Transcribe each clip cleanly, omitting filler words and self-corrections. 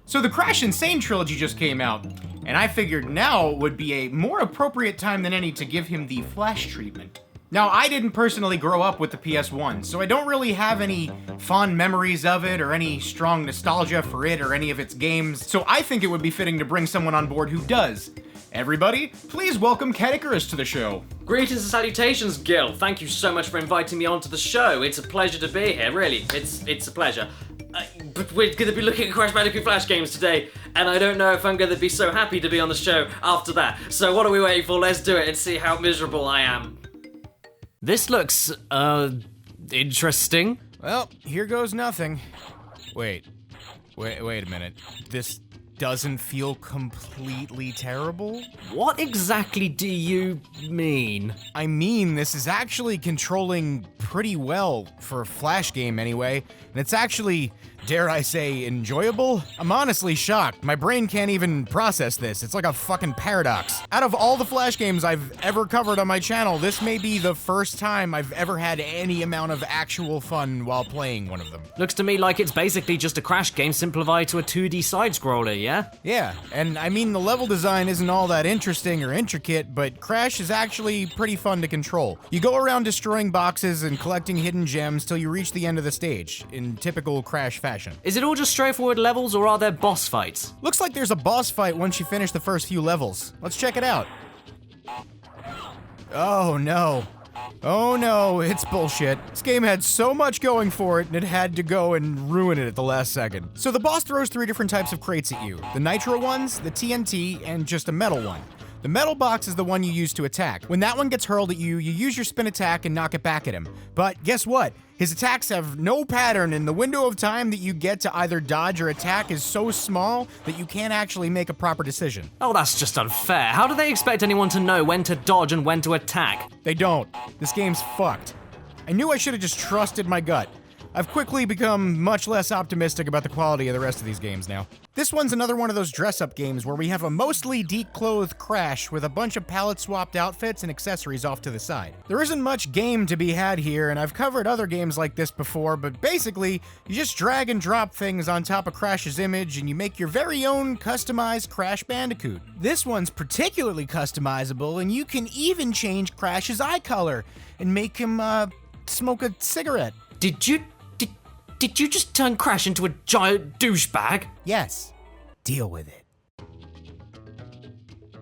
So the Crash and Sane Trilogy just came out, and I figured now would be a more appropriate time than any to give him the Flash treatment. Now, I didn't personally grow up with the PS1, so I don't really have any fond memories of it or any strong nostalgia for it or any of its games, so I think it would be fitting to bring someone on board who does. Everybody, please welcome Caddicarus to the show. Greetings and salutations, Gil. Thank you so much for inviting me onto the show. It's a pleasure to be here, really. It's a pleasure. But we're going to be looking at Crash Bandicoot Flash games today, and I don't know if I'm going to be so happy to be on the show after that. So what are we waiting for? Let's do it and see how miserable I am. This looks, interesting. Well, here goes nothing. Wait a minute. This doesn't feel completely terrible? What exactly do you mean? I mean, this is actually controlling pretty well for a Flash game anyway, and it's actually, dare I say, enjoyable? I'm honestly shocked. My brain can't even process this. It's like a fucking paradox. Out of all the Flash games I've ever covered on my channel, this may be the first time I've ever had any amount of actual fun while playing one of them. Looks to me like it's basically just a Crash game simplified to a 2D side-scroller, yeah? Yeah, and I mean the level design isn't all that interesting or intricate, but Crash is actually pretty fun to control. You go around destroying boxes and collecting hidden gems till you reach the end of the stage, in typical Crash fashion. Is it all just straightforward levels, or are there boss fights? Looks like there's a boss fight once you finish the first few levels. Let's check it out. Oh no. Oh no, it's bullshit. This game had so much going for it, and it had to go and ruin it at the last second. So the boss throws 3 different types of crates at you. The nitro ones, the TNT, and just a metal one. The metal box is the one you use to attack. When that one gets hurled at you, you use your spin attack and knock it back at him. But guess what? His attacks have no pattern, and the window of time that you get to either dodge or attack is so small that you can't actually make a proper decision. Oh, that's just unfair. How do they expect anyone to know when to dodge and when to attack? They don't. This game's fucked. I knew I should have just trusted my gut. I've quickly become much less optimistic about the quality of the rest of these games now. This one's another one of those dress-up games where we have a mostly declothed Crash with a bunch of palette-swapped outfits and accessories off to the side. There isn't much game to be had here, and I've covered other games like this before, but basically, you just drag and drop things on top of Crash's image and you make your very own customized Crash Bandicoot. This one's particularly customizable, and you can even change Crash's eye color and make him, smoke a cigarette. Did you just turn Crash into a giant douchebag? Yes. Deal with it.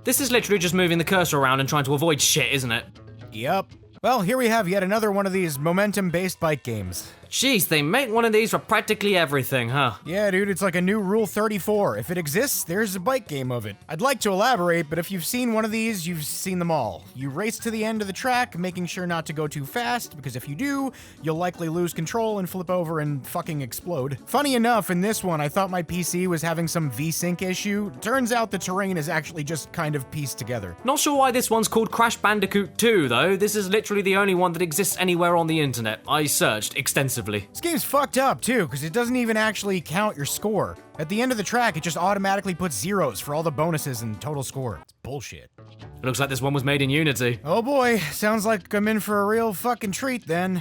This is literally just moving the cursor around and trying to avoid shit, isn't it? Yep. Well, here we have yet another one of these momentum-based bike games. Jeez, they make one of these for practically everything, huh? Yeah, dude, it's like a new Rule 34. If it exists, there's a bike game of it. I'd like to elaborate, but if you've seen one of these, you've seen them all. You race to the end of the track, making sure not to go too fast, because if you do, you'll likely lose control and flip over and fucking explode. Funny enough, in this one, I thought my PC was having some V-Sync issue. Turns out the terrain is actually just kind of pieced together. Not sure why this one's called Crash Bandicoot 2, though. This is literally the only one that exists anywhere on the internet. I searched extensively. This game's fucked up, too, because it doesn't even actually count your score. At the end of the track, it just automatically puts zeros for all the bonuses and total score. It's bullshit. It looks like this one was made in Unity. Oh boy, sounds like I'm in for a real fucking treat then.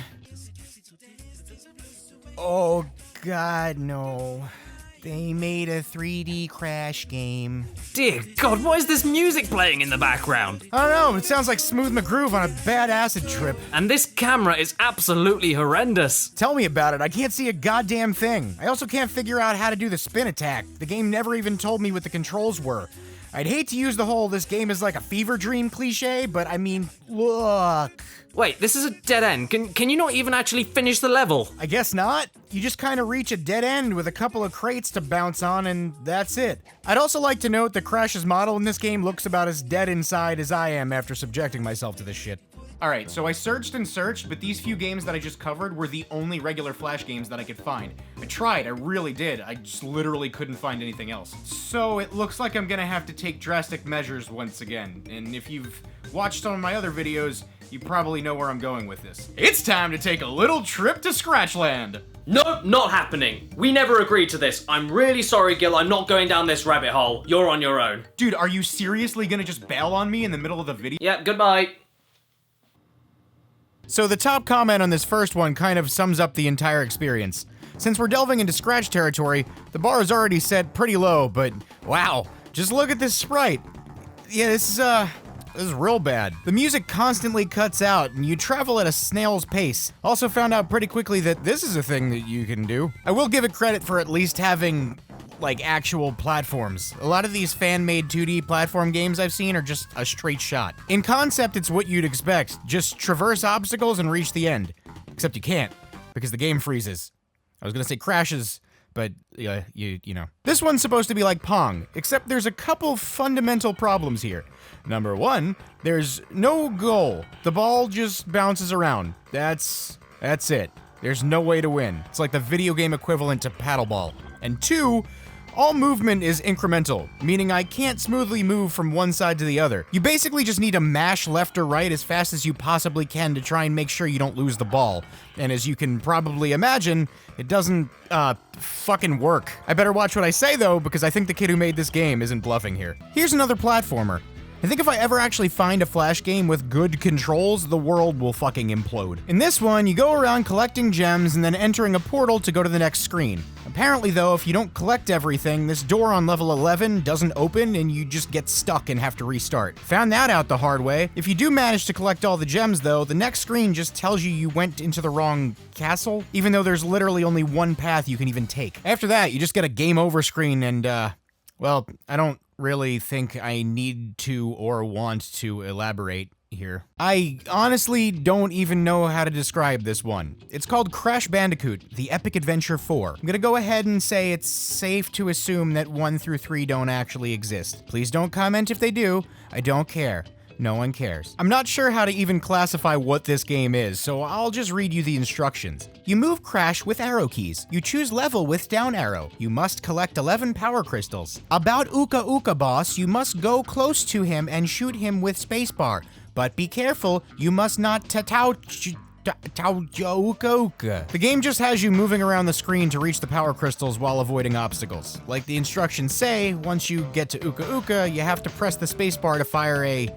Oh god, no. They made a 3D Crash game. Dear God, what is this music playing in the background? I don't know, it sounds like Smooth McGroove on a bad acid trip. And this camera is absolutely horrendous. Tell me about it, I can't see a goddamn thing. I also can't figure out how to do the spin attack. The game never even told me what the controls were. I'd hate to use the whole "this game is like a fever dream" cliche, but I mean, look. Wait, this is a dead end. Can you not even actually finish the level? I guess not. You just kind of reach a dead end with a couple of crates to bounce on, and that's it. I'd also like to note that Crash's model in this game looks about as dead inside as I am after subjecting myself to this shit. Alright, so I searched and searched, but these few games that I just covered were the only regular Flash games that I could find. I tried, I really did. I just literally couldn't find anything else. So it looks like I'm gonna have to take drastic measures once again, and if you've watched some of my other videos, you probably know where I'm going with this. It's time to take a little trip to Scratchland! No, not happening. We never agreed to this. I'm really sorry, Gil. I'm not going down this rabbit hole. You're on your own. Dude, are you seriously gonna just bail on me in the middle of the video? Yep, goodbye. So the top comment on this first one kind of sums up the entire experience. Since we're delving into Scratch territory, the bar is already set pretty low, but wow, just look at this sprite. Yeah, this is real bad. The music constantly cuts out, and you travel at a snail's pace. Also found out pretty quickly that this is a thing that you can do. I will give it credit for at least having, like, actual platforms. A lot of these fan-made 2D platform games I've seen are just a straight shot. In concept, it's what you'd expect. Just traverse obstacles and reach the end. Except you can't, because the game freezes. I was gonna say crashes, but you know. This one's supposed to be like Pong, except there's a couple fundamental problems here. Number one, there's no goal. The ball just bounces around. That's it. There's no way to win. It's like the video game equivalent to paddleball. And two, all movement is incremental, meaning I can't smoothly move from one side to the other. You basically just need to mash left or right as fast as you possibly can to try and make sure you don't lose the ball. And as you can probably imagine, it doesn't, fucking work. I better watch what I say though, because I think the kid who made this game isn't bluffing here. Here's another platformer. I think if I ever actually find a Flash game with good controls, the world will fucking implode. In this one, you go around collecting gems and then entering a portal to go to the next screen. Apparently though, if you don't collect everything, this door on level 11 doesn't open and you just get stuck and have to restart. Found that out the hard way. If you do manage to collect all the gems though, the next screen just tells you went into the wrong castle, even though there's literally only one path you can even take. After that, you just get a game over screen and, well, I don't really think I need to or want to elaborate here. I honestly don't even know how to describe this one. It's called Crash Bandicoot, The Epic Adventure 4. I'm gonna go ahead and say it's safe to assume that 1 through 3 don't actually exist. Please don't comment if they do. I don't care. No one cares. I'm not sure how to even classify what this game is, so I'll just read you the instructions. You move Crash with arrow keys. You choose level with down arrow. You must collect 11 power crystals. About Uka Uka boss, you must go close to him and shoot him with spacebar. But be careful, you must not Uka Uka. The game just has you moving around the screen to reach the power crystals while avoiding obstacles. Like the instructions say, once you get to Uka Uka, you have to press the spacebar to fire a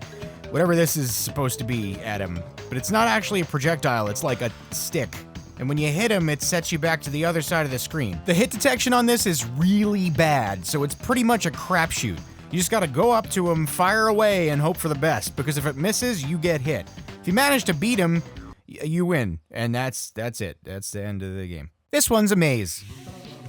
whatever this is supposed to be at him. But it's not actually a projectile, it's like a stick. And when you hit him, it sets you back to the other side of the screen. The hit detection on this is really bad, so it's pretty much a crapshoot. You just gotta go up to him, fire away, and hope for the best, because if it misses, you get hit. If you manage to beat him, you win. And that's it. That's the end of the game. This one's a maze.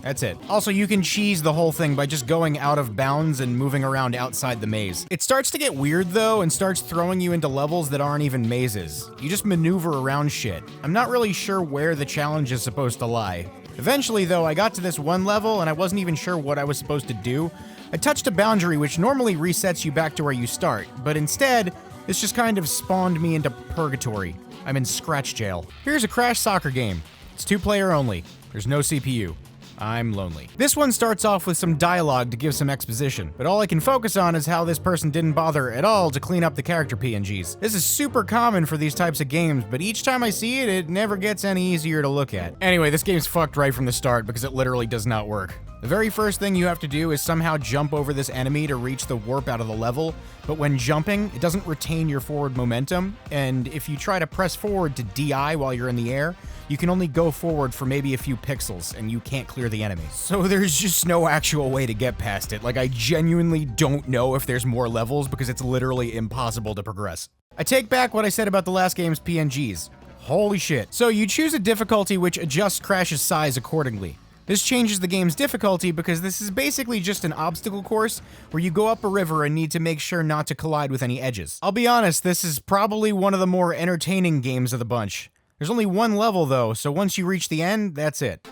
That's it. Also, you can cheese the whole thing by just going out of bounds and moving around outside the maze. It starts to get weird though and starts throwing you into levels that aren't even mazes. You just maneuver around shit. I'm not really sure where the challenge is supposed to lie. Eventually though, I got to this one level and I wasn't even sure what I was supposed to do. I touched a boundary which normally resets you back to where you start, but instead, this just kind of spawned me into purgatory. I'm in Scratch jail. Here's a Crash soccer game. It's 2-player only. There's no CPU. I'm lonely. This one starts off with some dialogue to give some exposition, but all I can focus on is how this person didn't bother at all to clean up the character PNGs. This is super common for these types of games, but each time I see it, it never gets any easier to look at. Anyway, this game's fucked right from the start because it literally does not work. The very first thing you have to do is somehow jump over this enemy to reach the warp out of the level, but when jumping, it doesn't retain your forward momentum, and if you try to press forward to DI while you're in the air, you can only go forward for maybe a few pixels, and you can't clear the enemy. So there's just no actual way to get past it. Like, I genuinely don't know if there's more levels because it's literally impossible to progress. I take back what I said about the last game's PNGs. Holy shit. So you choose a difficulty which adjusts Crash's size accordingly. This changes the game's difficulty because this is basically just an obstacle course where you go up a river and need to make sure not to collide with any edges. I'll be honest, this is probably one of the more entertaining games of the bunch. There's only one level though, so once you reach the end, that's it.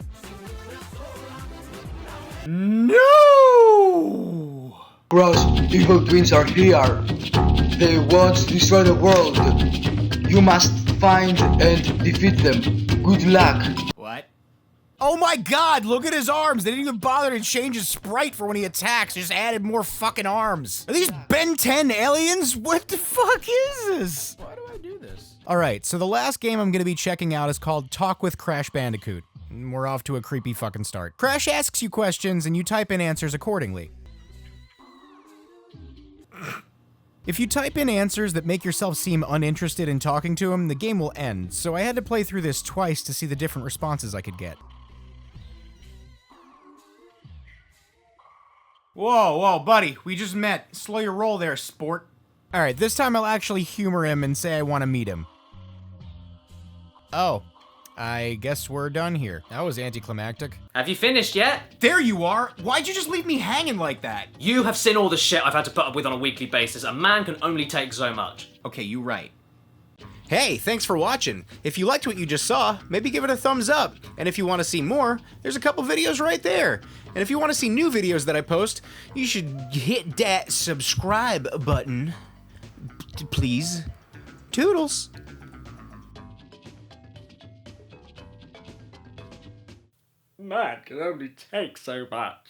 No! Gross, evil twins are here. They want to destroy the world. You must find and defeat them. Good luck. What? Oh my god, look at his arms! They didn't even bother to change his sprite for when he attacks, just added more fucking arms. Are these Ben 10 aliens? What the fuck is this? Why do I do this? Alright, so the last game I'm gonna be checking out is called Talk with Crash Bandicoot. And we're off to a creepy fucking start. Crash asks you questions and you type in answers accordingly. If you type in answers that make yourself seem uninterested in talking to him, the game will end, so I had to play through this twice to see the different responses I could get. Whoa, buddy. We just met. Slow your roll there, sport. Alright, this time I'll actually humor him and say I want to meet him. Oh, I guess we're done here. That was anticlimactic. Have you finished yet? There you are! Why'd you just leave me hanging like that? You have seen all the shit I've had to put up with on a weekly basis. A man can only take so much. Okay, you right. Hey, thanks for watching. If you liked what you just saw, maybe give it a thumbs up. And if you want to see more, there's a couple videos right there. And if you want to see new videos that I post, you should hit that subscribe button. Please. Toodles. Man can only take so much.